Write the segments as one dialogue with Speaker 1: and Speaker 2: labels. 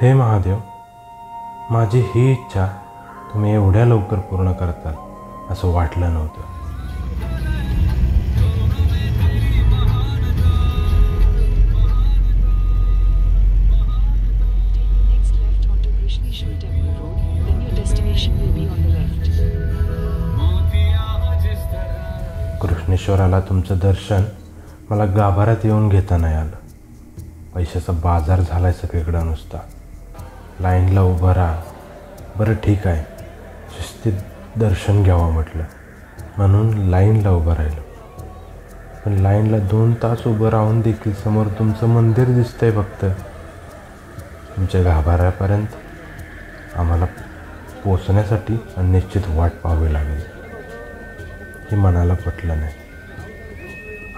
Speaker 1: हे महादेव, माझी ही इच्छा तुम्ही एवढ्या लवकर पूर्ण करताल असं वाटलं नव्हतं. कृष्णेश्वराला तुमचं दर्शन मला गाभाऱ्यात येऊन घेता नाही आलं. पैशाचा बाजार झालाय सगळीकडं नुसता. लाईनला उभं राहा. बरं ठीक आहे, शिस्तीत दर्शन घ्यावं म्हटलं म्हणून लाईनला उभं राहिलं. पण लाईनला 2 तास उभं राहून देखील समोर तुमचं मंदिर दिसतंय. फक्त तुमच्या गाभाऱ्यापर्यंत आम्हाला पोचण्यासाठी अनिश्चित वाट पाहावी लागेल. हे मनाला पटलं नाही.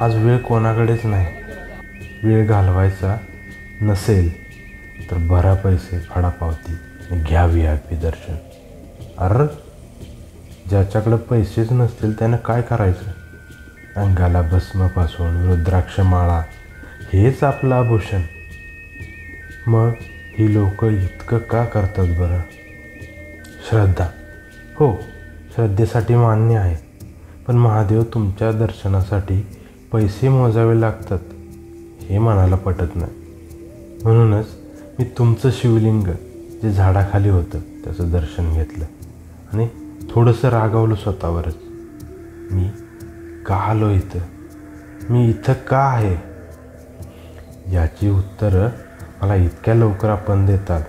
Speaker 1: आज वेळ कोणाकडेच नाही. वेळ घालवायचा नसेल तर भरा पैसे, फाडा पावती, घ्या VIP दर्शन. अरे ज्याच्याकडं पैसेच नसतील त्यानं काय करायचं? अंगाला भस्मपासून रुद्राक्षमाळा हेच आपलं आभूषण. मग ही लोक इतकं का करतात बरं? श्रद्धा, हो श्रद्धेसाठी मान्य आहे. पण महादेव, तुमच्या दर्शनासाठी पैसे मोजावे लागतात हे मनाला पटत नाही. म्हणूनच मी तुमचं शिवलिंग जे झाडाखाली होतं त्याचं दर्शन घेतलं आणि थोडंसं रागावलं स्वतःवरच. मी का आलो इथं? मी इथं का आहे? याची उत्तरं मला इतक्या लवकर आपण देतात,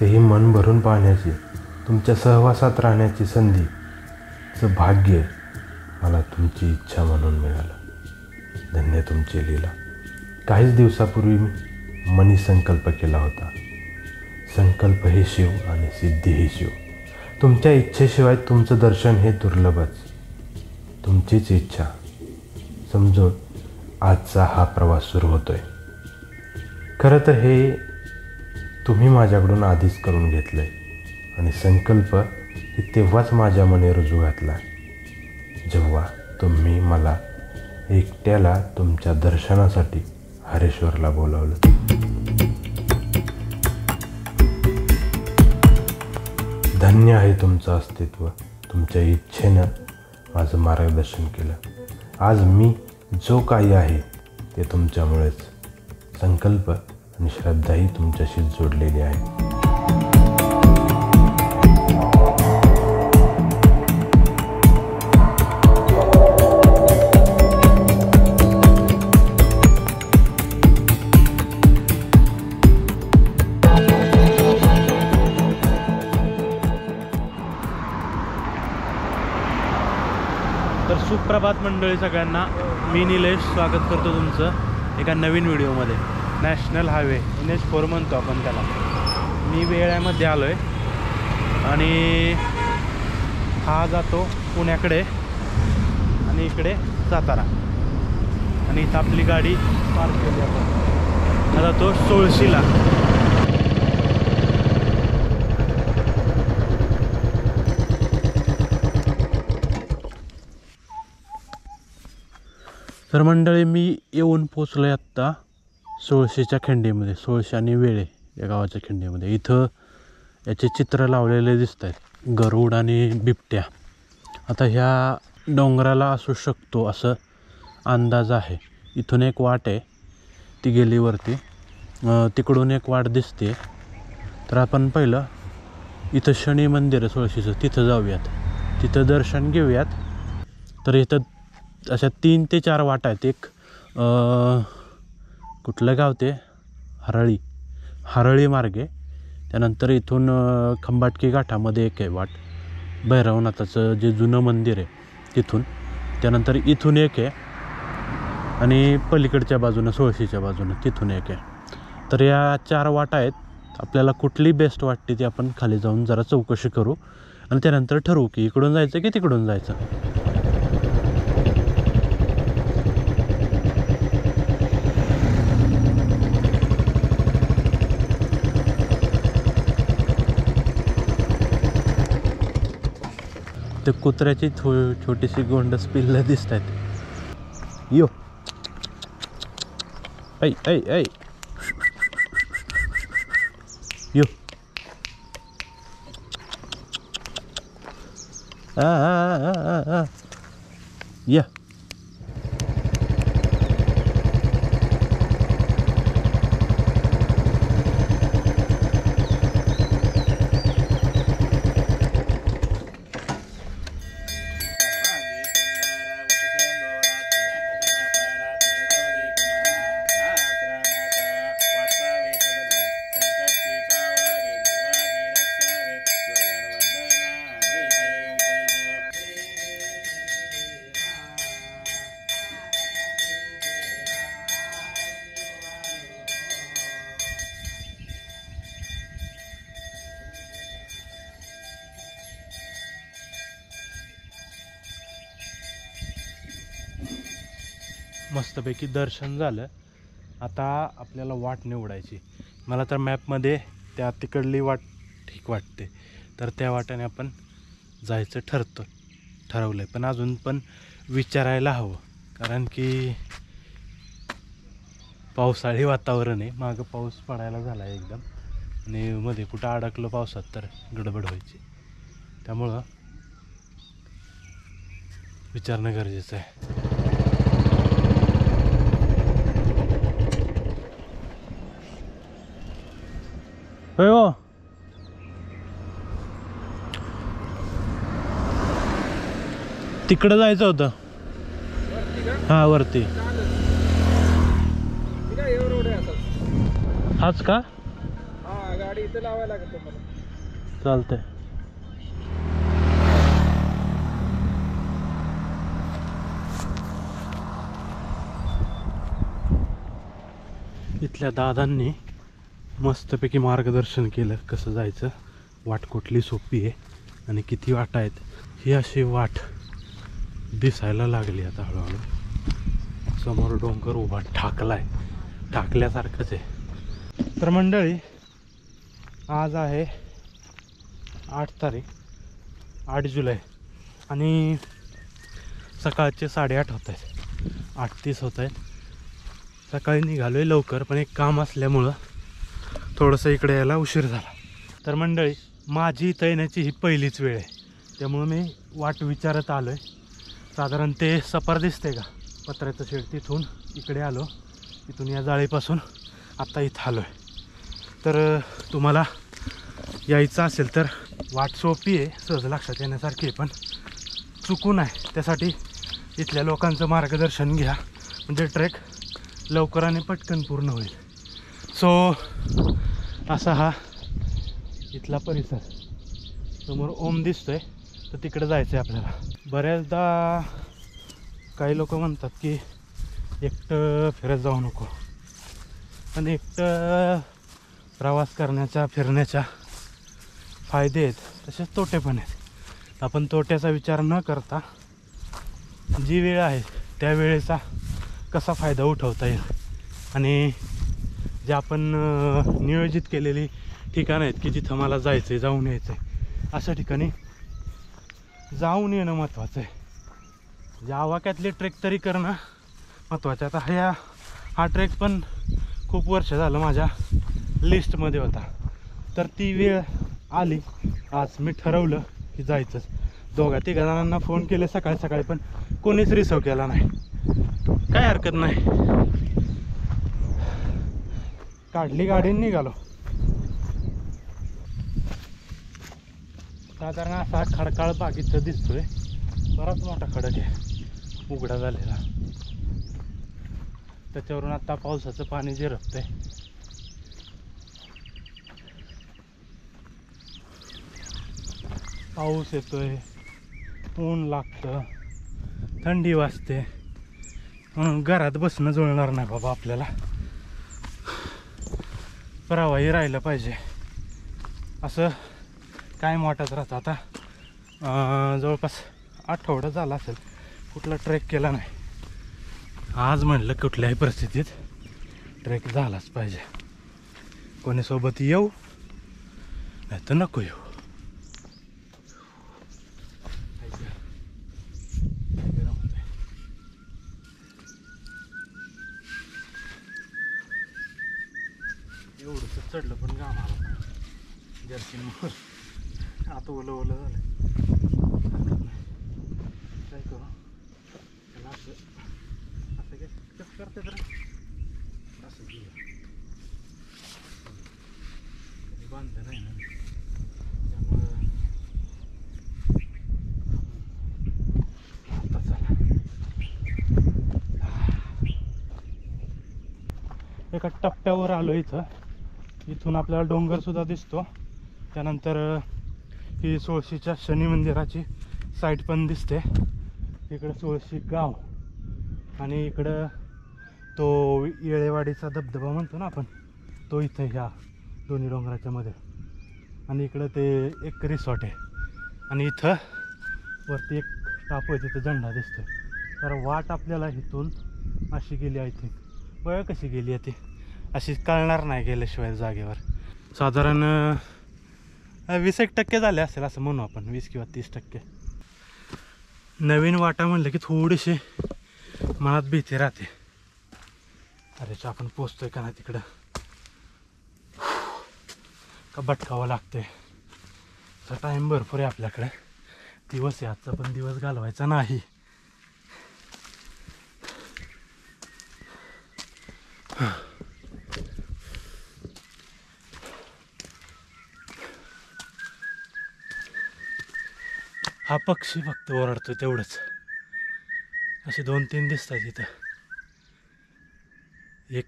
Speaker 1: तेही मन भरून पाहण्याची, तुमच्या सहवासात राहण्याची संधीचं भाग्य मला तुमची इच्छा म्हणून मिळालं. धन्य तुमची लीला. काहीच दिवसापूर्वी मी मनी संकल्प केला होता. संकल्प हे शिव आणि सिद्धी ही शिव. तुमच्या इच्छेशिवाय तुमचं दर्शन हे दुर्लभच. तुमचीच इच्छा समजून आजचा हा प्रवास सुरू होतोय. खरं तर हे तुम्ही माझ्याकडून आधीच करून घेतलं आहे आणि संकल्प हे तेव्हाच माझ्या मने रुजू घातला जेव्हा तुम्ही मला एकट्याला तुमच्या दर्शनासाठी हरेश्वरला बोलावलं. धन्य आहे तुमचं अस्तित्व. तुमच्या इच्छेनं माझं मार्गदर्शन केलं. आज मी जो काही आहे ते तुमच्यामुळेच. संकल्प आणि श्रद्धाही तुमच्याशी जोडलेली आहे.
Speaker 2: तर सुप्रभात मंडळी सगळ्यांना. मी निलेश स्वागत करतो तुमचं एका नवीन व्हिडिओमध्ये. नॅशनल हायवे NH4 म्हणतो आपण त्याला. मी वेळामध्ये आलो आहे आणि हा जातो पुण्याकडे आणि इकडे सातारा. आणि इथं आपली गाडी पार्क केली आपण. हा जातो सोळशीला. तर मंडळी, मी येऊन पोचलो आहे आत्ता सोळशीच्या खिंडीमध्ये. सोळशी आणि वेळे या गावाच्या खिंडीमध्ये. इथं याचे चित्र लावलेले दिसत आहेत, गरुड आणि बिबट्या. आता ह्या डोंगराला असू शकतो असं अंदाज आहे. इथून एक वाट आहे, ती गेली वरती. तिकडून एक वाट दिसते. तर आपण पहिलं इथं शनी मंदिर आहे सोळशीचं, तिथं जाऊयात, तिथं दर्शन घेऊयात. तर इथं अशा 3 ते 4 वाटा आहेत. एक कुठलं गाव ते, हरळी मार्गे. त्यानंतर इथून खंबाटकी घाटामध्ये एक आहे वाट, भैरवनाथाचं जे जुनं मंदिर आहे तिथून. त्यानंतर इथून एक आहे आणि पलीकडच्या बाजूनं सोळशीच्या बाजूनं तिथून एक आहे. तर या 4 वाटा आहेत. आपल्याला कुठली बेस्ट वाटते ती आपण खाली जाऊन जरा चौकशी करू आणि त्यानंतर ठरवू की इकडून जायचं की तिकडून जायचं. ते कुत्र्याची छोटीशी गोंडस पिल्लं दिसत आहेत. यो ऐ ऐ ऐ यो या मस्तपैकी दर्शन झालं. आता आपल्याला वाट निवडायची. मला तर मॅपमध्ये त्या तिकडली वाट ठीक वाटते, तर त्या वाटेने आपण जायचं ठरवलं आहे. पण अजून पण विचारायला हवं, कारण की पावसाळी वातावरण आहे. मागं पाऊस पडायला झाला आहे एकदम, आणि मध्ये कुठं अडकलं पावसात तर गडबड व्हायची. त्यामुळं विचारणं गरजेचं आहे. होय हो, तिकडं जायचं होतं. हां वरती. हाच का?
Speaker 3: गाडी इथे लावायला लागेल तुम्हाला.
Speaker 2: चालतंय. इथल्या दादांनी मस्तपैकी मार्गदर्शन केलं कसं जायचं, वाट कुठली सोपी आहे आणि किती वाटा आहेत. ही अशी वाट दिसायला लागली आता हळूहळू. समोर डोंगर उभा ठाकल्यासारखंच आहे. तर मंडळी, आज आहे 8 जुलै आणि सकाळचे 8:30 होत आहेत. 8:30 होत आहेत. सकाळी निघालो आहे लवकर, पण एक काम असल्यामुळं थोडंसं इकडे यायला उशीर झाला. तर मंडळी, माझी इथं येण्याची ही पहिलीच वेळ आहे, त्यामुळं मी वाट विचारत आलो आहे. साधारण ते सफर दिसते का, पत्र्याचं शेड, तिथून इकडे आलो. इथून या जाळीपासून आत्ता इथं आलो आहे. तर तुम्हाला यायचं असेल तर वाट सोपी आहे, सहज लक्षात येण्यासारखी आहे, पण चुकून आहे. त्यासाठी इथल्या लोकांचं मार्गदर्शन घ्या, म्हणजे ट्रेक लवकर आणि पटकन पूर्ण होईल. सो असा हा इथला परिसर. समोर ओम दिसतोय, तर तिकडे जायचं आहे आपल्याला. बऱ्याचदा काही लोक म्हणतात की एकटं फिरत जाऊ नको, पण एकटं प्रवास करण्याच्या फिरण्याच्या फायदे आहेत, तसेच तोटे पण आहेत. आपण तोट्याचा विचार न करता जी वेळ आहे त्या वेळेचा कसा फायदा उठवता येईल, आणि जे आपण नियोजित केलेली ठिकाणं आहेत की जिथं मला जायचं आहे, जाऊन यायचं आहे, अशा ठिकाणी जाऊन येणं महत्त्वाचं आहे. जे आवाक्यातले ट्रेक तरी करणं महत्त्वाचं. आता हा ट्रेक पण खूप वर्ष झालं माझ्या लिस्टमध्ये होता, तर ती वेळ आली. आज मी ठरवलं की जायचंच. 2-3 जणांना फोन केले सकाळी सकाळी, पण कोणीच रिसिव्ह केला नाही. काय हरकत नाही, काढली गाडी निघालो. साधारण असा खडकाळ बागीचा दिसतोय. बराच मोठा खडक आहे उघडा झालेला. त्याच्यावरून आता पावसाचं पाणी झिरपतंय. पाऊस येतोय, ऊन लागतं, थंडी वाजते, म्हणून घरात बसणं जुळणार नाही बाबा आपल्याला. प्रवाही राहिलं पाहिजे, असं कायम वाटत राहतं. आता जवळपास आठवडा झाला असेल कुठला ट्रेक केला नाही. आज म्हणलं कुठल्याही परिस्थितीत ट्रेक झालाच पाहिजे. कोणीसोबत येऊ नाही तर नको येऊ. एवढंच चढलं पण गावाला. जर्किनवर आता ओलं ओलं झालं. काय करू त्याला असं असं काय कसं करते तर असं घेऊया. बांधलं नाही ना त्यामुळं आता चला एका टप्प्यावर आलो. इथून आपल्याला डोंगर सुद्धा दिसतो. त्यानंतर ही सोळशीच्या शनी मंदिराची साईट पण दिसते. इकडं सोळशी गाव आणि इकडं तो येळेवाडीचा धबधबा म्हणतो ना आपण, तो इथं ह्या दोन्ही डोंगराच्या मध्ये. आणि इकडं ते एक रिसॉर्ट आहे आणि इथं वरती एक टापू आहे, तिथं झेंडा दिसतोय. तर वाट आपल्याला इथून अशी गेली, आय थिंक बघा कशी गेली आहे ती, अशी कळणार नाही गेल्याशिवाय जागेवर. साधारण 20% झाले असेल असं म्हणू आपण, 20 किंवा 30%. नवीन वाटा म्हणलं की थोडीशी मनात भीती राहते. अरे आपण पोचतोय का ना तिकडं, का भटकावं लागतंय. तर टाईम भरपूर आहे आपल्याकडे, दिवस आहे आजचा, पण दिवस घालवायचा नाही. हा पक्षी फक्त ओरडतो तेवढंच. असे 2-3 दिसतात इथं. एक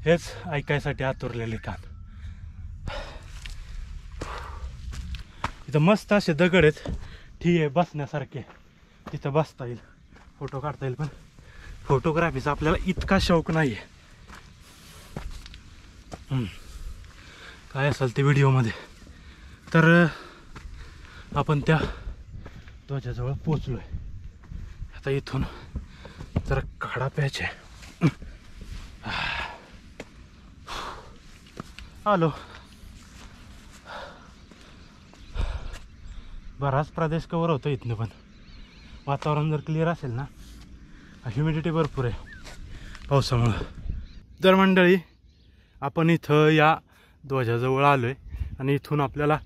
Speaker 2: हेच ऐकायसाठी आतुरलेले कान. इथं मस्त असे दगड आहेत, ठीक आहे बसण्यासारखे, तिथं बसता येईल, फोटो काढता येईल. पण फोटोग्राफीचा आपल्याला इतका शौक नाही आहे. काय असेल ते व्हिडिओमध्ये. तर आपण त्या ध्वजाजवळ पोचलो आहे. आता इथून जरा काढा प्यायचे. आलो. बराच प्रदेश कवर होतो इथनं, पण वातावरण जर क्लिअर असेल ना, ह्युमिडिटी भरपूर आहे पावसामुळं. तर मंडळी आपण इथं या ध्वजाजवळ आलो आहे आणि इथून आपल्याला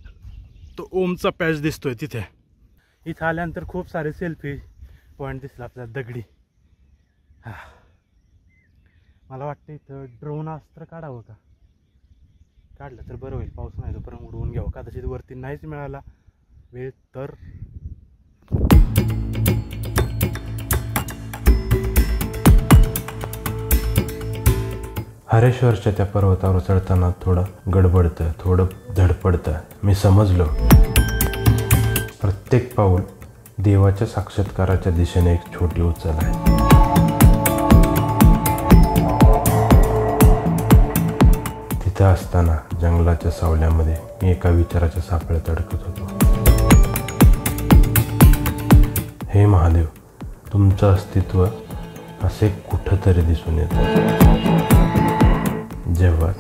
Speaker 2: तो ओमचा पॅच दिसतोय. तिथे इथं आल्यानंतर खूप सारे सेल्फी पॉईंट दिसला आपल्याला दगडी. मला वाटतं इथं ड्रोन अस्त्र काढावं का, काढलं तर बरं होईल. पाऊस नाही तोपर्यंत उडवून घ्यावं, कदाचित वरती नाहीच मिळाला वेळ तर.
Speaker 1: हरेश्वरच्या त्या पर्वतावर चढताना थोडं गडबडतं, थोडं धडपडतं. मी समजलो प्रत्येक पाऊल देवाच्या साक्षात्काराच्या दिशेने एक छोटी उचल आहे. तिथं असताना जंगलाच्या सावल्यामध्ये मी एका विचाराच्या सापळ्यात अडकत होतो. हे महादेव, तुमचं अस्तित्व असे कुठंतरी दिसून येतं जेव्हा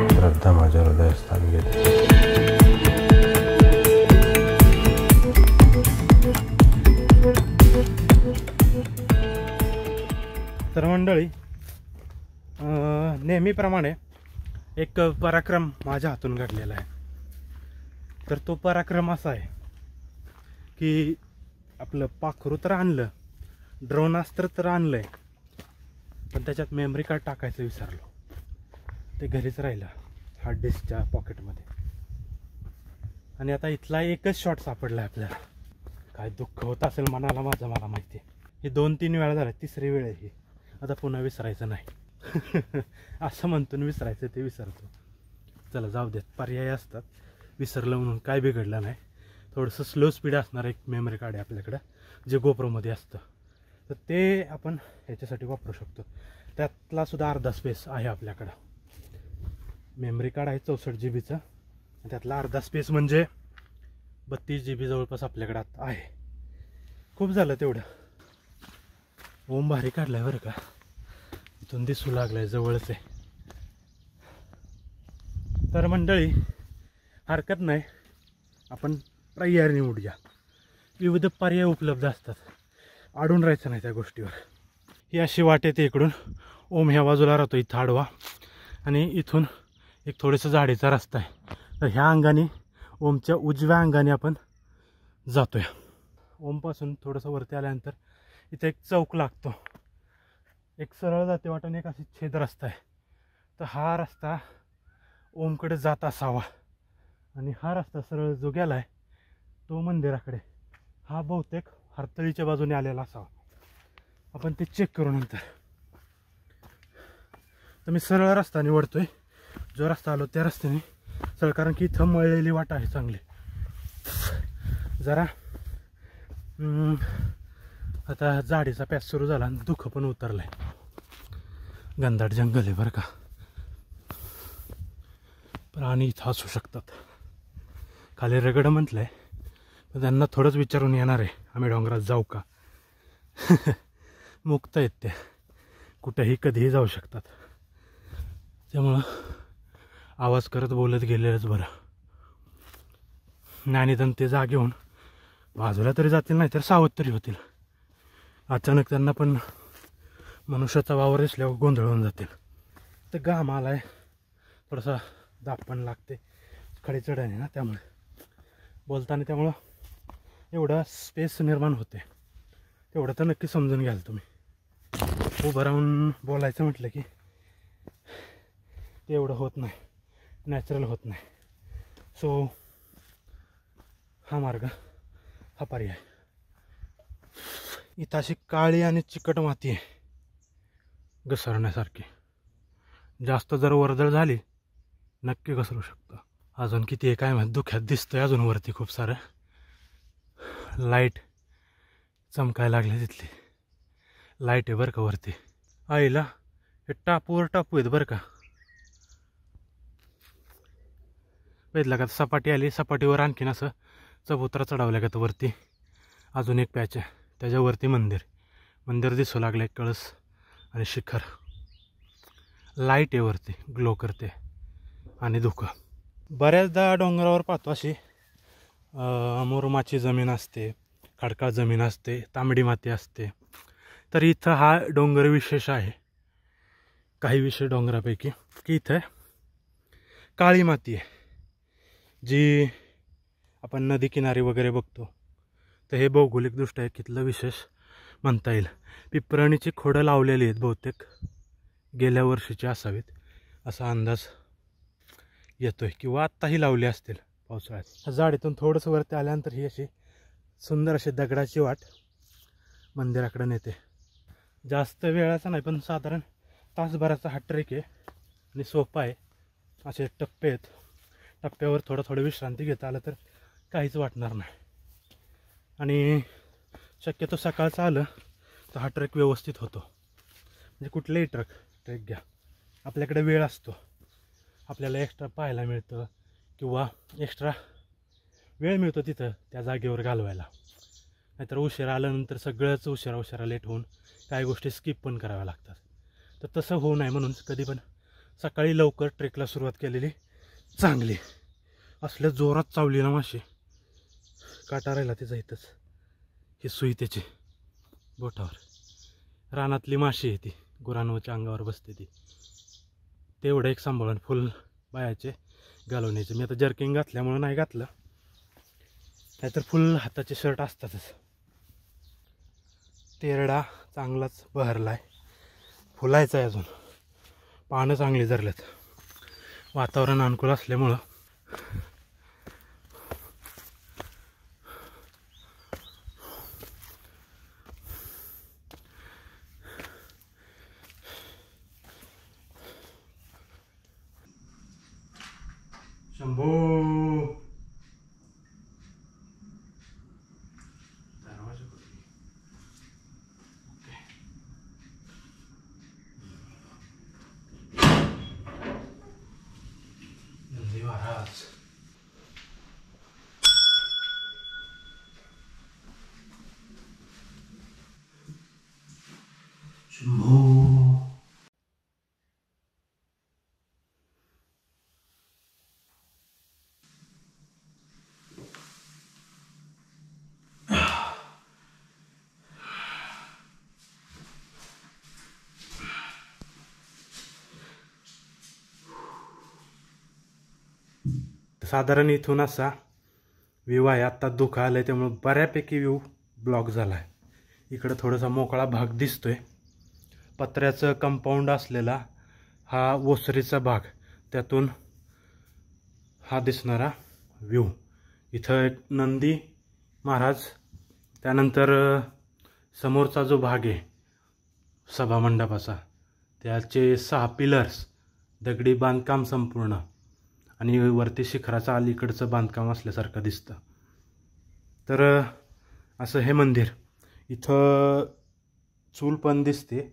Speaker 1: श्रद्धा माझ्या हृदयस्थान घेते.
Speaker 2: तर मंडळी नेहमीप्रमाणे एक पराक्रम माझ्या हातून घडलेला आहे. तर तो पराक्रम असा आहे की आपलं पाखरू तर आणलं, ड्रोनास्त्र तर आणलंय, पण त्याच्यात मेमरी कार्ड टाकायचं विसरलो. ते घरीच राहिलं हार्ड डिस्कच्या पॉकेटमध्ये. आणि आता इथला एकच शॉट सापडला आहे आपल्याला. काय दुःख होत असेल मनाला माझं, मला माहिती आहे. हे 2-3 वेळा झालं, तिसरी वेळ आहे ही. आता पुन्हा विसरायचं नाही. असं म्हणतो विसरायचं ते विसरतो. चला जाऊ देत, पर्याय असतात. विसरलं म्हणून काय बिघडलं नाही. थोडंसं स्लो स्पीड असणार एक मेमरी कार्ड आहे आपल्याकडं, जे गोप्रोमध्ये असतं. तर ते आपण ह्याच्यासाठी वापरू शकतो. त्यातला सुद्धा अर्धा स्पेस आहे आपल्याकडं. मेमरी कार्ड आहे 64 GB आणि त्यातला अर्धा स्पेस म्हणजे 32 GB जवळपास आपल्याकडे आहे. खूप झालं तेवढं. ओम भारी काढलाय बरं का, इथून दिसू लागलाय, जवळच आहे. तर मंडळी हरकत नाही, आपण पर्याय निवडूया. विविध पर्याय उपलब्ध असतात, अडून राहायचं नाही त्या गोष्टीवर. ही अशी वाट येते इकडून. ओम ह्या बाजूला राहतो इथं आडवा, आणि इथून एक थोडंसं झाडीचा रस्ता आहे. तर ह्या अंगाने ओमच्या उजव्या अंगाने आपण जातोय. ओमपासून थोडंसं वरती आल्यानंतर इथे एक चौक लागतो, एक सरळ जाते वाटेने एक अशी छेद रस्ता आहे. तर हा रस्ता ओमकडे जात असावा, आणि हा रस्ता सरळ जो गेला आहे तो मंदिराकडे, हा बहुतेक हरतळीच्या बाजूने आलेला असावा. आपण ते चेक करू नंतर. तर मी सरळ रस्ता निवडतोय, जो रस्ता आलो त्या रस्त्याने सरळ, कारण की इथं मळलेली वाट आहे चांगली. जरा आता झाडीचा पॅच सुरू झाला आणि दुःख पण उतरलं आहे. घनदाट जंगल आहे बरं का, प्राणी इथं असू शकतात. खाली रगड म्हटलं आहे, तर त्यांना थोडंच विचारून येणार आहे आम्ही डोंगरात जाऊ का. मुक्त आहेत ते, कुठेही कधीही जाऊ शकतात. त्यामुळं आवाज करत बोलत गेलेलंच बरं. ज्ञानीधन ते जागे होऊन बाजूला तरी जातील, नाही तर सावध तरी होतील. अचानक त्यांना पण मनुष्याचा वावर दिसल्यावर गोंधळून जातील. तर घाम आलाय, थोडासा दाब पण लागते, खडे चढाने ना, त्यामुळे बोलताना त्यामुळं एवढा स्पेस निर्माण होते. तेवढं तर नक्की समजून घ्याल तुम्ही. उभं राहून बोलायचं म्हटलं की ते एवढं होत नाही, नॅचरल होत नाही. सो हा मार्ग, हा पर्याय. इथं अशी काळी आणि चिकट माती आहे घसरण्यासारखी. जास्त जर वर्दळ झाली नक्की घसरू शकतं. अजून किती आहे काय माहिती. धुक्यात दिसतंय अजून वरती खूप सारं लाईट चमकायला लागले. तिथली लाईट आहे बरं का वरती. आईला हे टापूवर टापू आहेत बरं का. बघितलं का, सपाटी आली, सपाटीवर आणखीन असं चबुतरा चढवल्या का. तर वरती अजून एक पॅच आहे, त्याच्यावरती मंदिर दिसू लागलं, कळस आणि शिखर. लाईट आहे वरती, ग्लो करते. आणि धुकं बऱ्याचदा डोंगरावर पाहतो अशी मुरुमाची जमीन असते, खडकाळ जमीन असते, तांबडी माती असते. तर इथं हा डोंगर विशेष आहे काही विशेष डोंगरापैकी, की इथं काळी माती आहे, जी आपण नदी किनारी वगैरे बघतो. तर हे भौगोलिकदृष्ट्या इथलं विशेष म्हणता येईल. पिंपरणीची खोडं लावलेली आहेत, बहुतेक गेल्या वर्षीची असावीत असा अंदाज येतोय, किंवा आत्ताही लावली असतील पावसाळ्यात. झाडीतून थोडंसं वरती आल्यानंतर ही अशी सुंदर अशी दगडाची वाट मंदिराकडे नेते. जास्त वेळाचा नाही, पण साधारण तासभराचा हा ट्रेक आहे आणि सोपा आहे. असे टप्पे आहेत, टप्प्यावर थोडं विश्रांती घेता आलं तर काहीच वाटणार नाही. आणि शक्यतो सकाळचं आलं तर हा ट्रेक व्यवस्थित होतो. म्हणजे कुठलाही ट्रेक घ्या, आपल्याकडे वेळ असतो, आपल्याला एक्स्ट्रा पाहायला मिळतं किंवा एक्स्ट्रा वेळ मिळतो तिथं त्या जागेवर घालवायला. नाहीतर उशिरा आल्यानंतर सगळंच उशिरा लेट होऊन काही गोष्टी स्किप पण कराव्या लागतात. तर तसं होऊ नये म्हणून कधी पण सकाळी लवकर ट्रेकला सुरुवात केलेली चांगली. असल्या जोरात चावली ना माशी, काटा राहिला तिचा इथंच, ही सुई त्याची बोटावर. रानातली माशी आहे ती, गुरांच्या अंगावर बसते ती. तेवढं एक सांभाळून फुल बायाचे घालवण्याचे. मी आता जर्किंग घातल्यामुळं नाही घातलं, नाहीतर फुल हाताचे शर्ट असतातच. तेरडा चांगलाच बहरलाय, फुलायचं आहे अजून, पानं चांगली धरलेत. वातावरण अनुकूल असल्यामुळं शंभो महाराज. शंभो.
Speaker 1: साधारण इथून असा व्ह्यू आहे. आत्ता धुकं आलं आहे त्यामुळे बऱ्यापैकी व्ह्यू ब्लॉक झाला आहे. इकडं थोडासा मोकळा भाग दिसतोय. पत्र्याचं कंपाऊंड असलेला हा ओसरीचा भाग, त्यातून हा दिसणारा व्ह्यू. इथं एक नंदी महाराज, त्यानंतर समोरचा जो भाग आहे सभामंडपाचा, त्याचे 6 पिलर्स, दगडी बांधकाम संपूर्ण, आणि वरती शिखराचं अलीकडचं बांधकाम असल्यासारखं दिसतं. तर असं हे मंदिर. इथं चूल पण दिसते,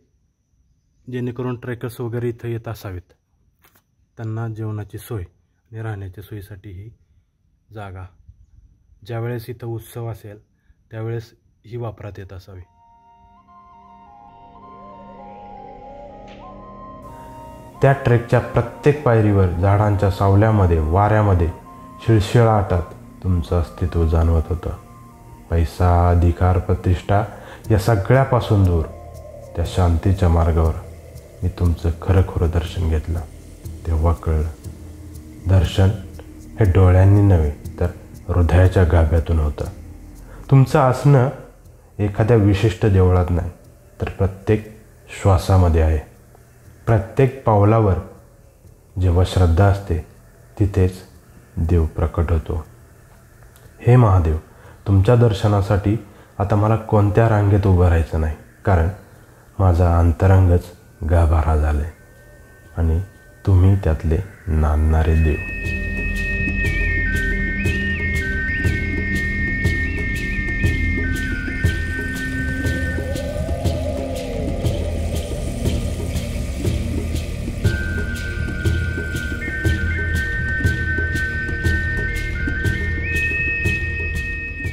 Speaker 1: जेणेकरून ट्रेकर्स वगैरे इथं येत असावेत. त्यांना जेवणाची सोय आणि राहण्याच्या सोयीसाठी ही जागा, ज्यावेळेस इथं उत्सव असेल त्यावेळेस ही वापरात येत असावी. त्या ट्रेकच्या प्रत्येक पायरीवर झाडांच्या सावल्यामध्ये, वाऱ्यामध्ये, शिळशिळाटात तुमचं अस्तित्व जाणवत होतं. पैसा, अधिकार, प्रतिष्ठा या सगळ्यापासून दूर त्या शांतीच्या मार्गावर मी तुमचं खरं दर्शन घेतलं. तेव्हा कळलं, दर्शन हे डोळ्यांनी नव्हे तर हृदयाच्या गाभ्यातून होतं. तुमचं असणं एखाद्या विशिष्ट देवळात नाही, तर प्रत्येक श्वासामध्ये आहे. प्रत्येक पावलावर जेव्हा श्रद्धा असते तिथेच देव प्रकट होतो. हे महादेव, तुमच्या दर्शनासाठी आता मला कोणत्या रांगेत उभं राहायचं नाही, कारण माझा अंतरंगच गाभारा झाले आणि तुम्ही त्यातले नांदणारे देव.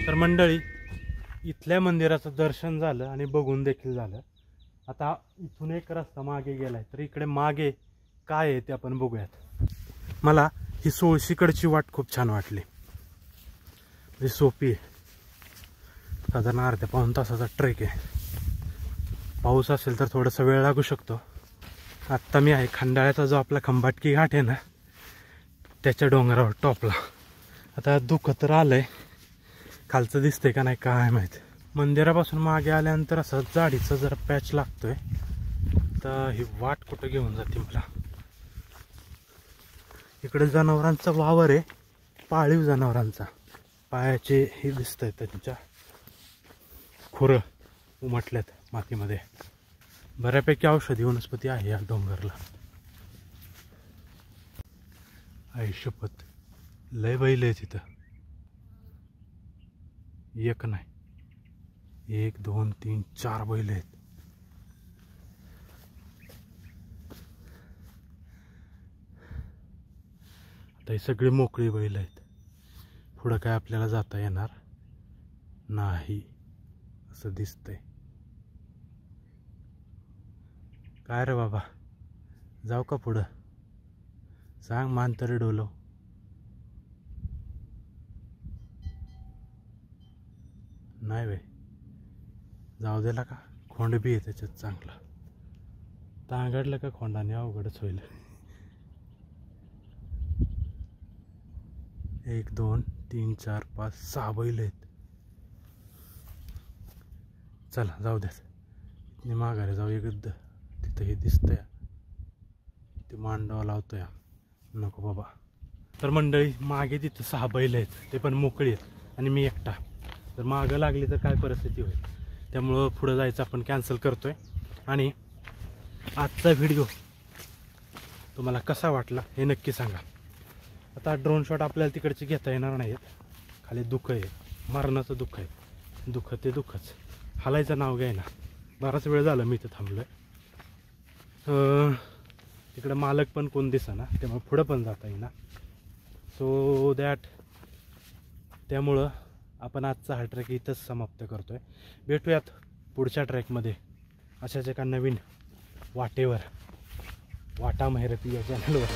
Speaker 2: तर मंडळी, इथल्या मंदिराचं दर्शन झालं आणि बघून देखील झालं. आता इथून एक रस्ता मागे गेलाय, तर इकडे मागे काय आहे ते आपण बघूयात. मला ही 16कडची वाट खूप छान वाटली. म्हणजे सोपी आहे. साधारण अर्ध्या पाऊण तासाचा ट्रेक आहे. पाऊस असेल तर थोडासा वेळ लागू शकतो. आत्ता मी आहे खंडाळ्याचा जो आपला खंबाटकी घाट आहे ना, त्याच्या डोंगरावर टॉपला. आता दुःख तर आलंय, खालचं दिसतंय का नाही काय माहीत. मंदिरापासून मागे आल्यानंतर असं जाडीचा जरा पॅच लागतोय. तर ही वाट कुठं घेऊन जाते मला. इकडे जनावरांचा वावर आहे, पाळीव जनावरांचा. पायाचे हे दिसत आहेत, त्यांच्या खुरं उमटल्यात मातीमध्ये. बऱ्यापैकी औषधी वनस्पती आहे या डोंगरला. आयुष्यपत लय बैल आहे तिथं. एक नाही, 1, 2, 3, 4 बैल आहेत. आता ही सगळी मोकळी बैल आहेत. पुढं काय आपल्याला जाता येणार नाही असं दिसतंय. काय रे बाबा, जाऊ का पुढं? सांग, मान तरी डोलव. नाही वे, जाऊ द्याला का? खोंड बी आहे त्याच्यात चांगला. तांगडलं का खोंडाने अवघडच होईल. 1, 2, 3, 4, 5, 6 बैल आहेत. चला जाऊ द्यात. मी माघारी जाऊ. एक तिथं हे दिसतंय, ते मांडवा लावतोय. नको बाबा. तर मंडळी, मागे तिथं 6 बैल आहेत, ते पण मोकळी आहेत आणि मी एकटा. तर मागं लागली तर काय परिस्थिती होईल, त्यामुळं पुढं जायचं आपण कॅन्सल करतोय. आणि आजचा व्हिडिओ तुम्हाला कसा वाटला हे नक्की सांगा. आता ड्रोन शॉट आपल्याला तिकडचे घेता येणार नाहीत. खाली दुःख आहे, मरणाचं दुःख आहे. दुःख ते दुःखच, हालायचं नाव घ्यायना. बराच वेळ झाला मी इथं थांबलोय. तिकडं मालक पण कोण दिसेना, त्यामुळे पुढं पण जाता येईना. सो दॅट, त्यामुळं आपण आजचा हा ट्रॅक इथंच समाप्त करतोय. भेटूयात पुढच्या ट्रॅकमध्ये अशाच एका नवीन वाटेवर, वाटा महिरपी या चॅनलवर.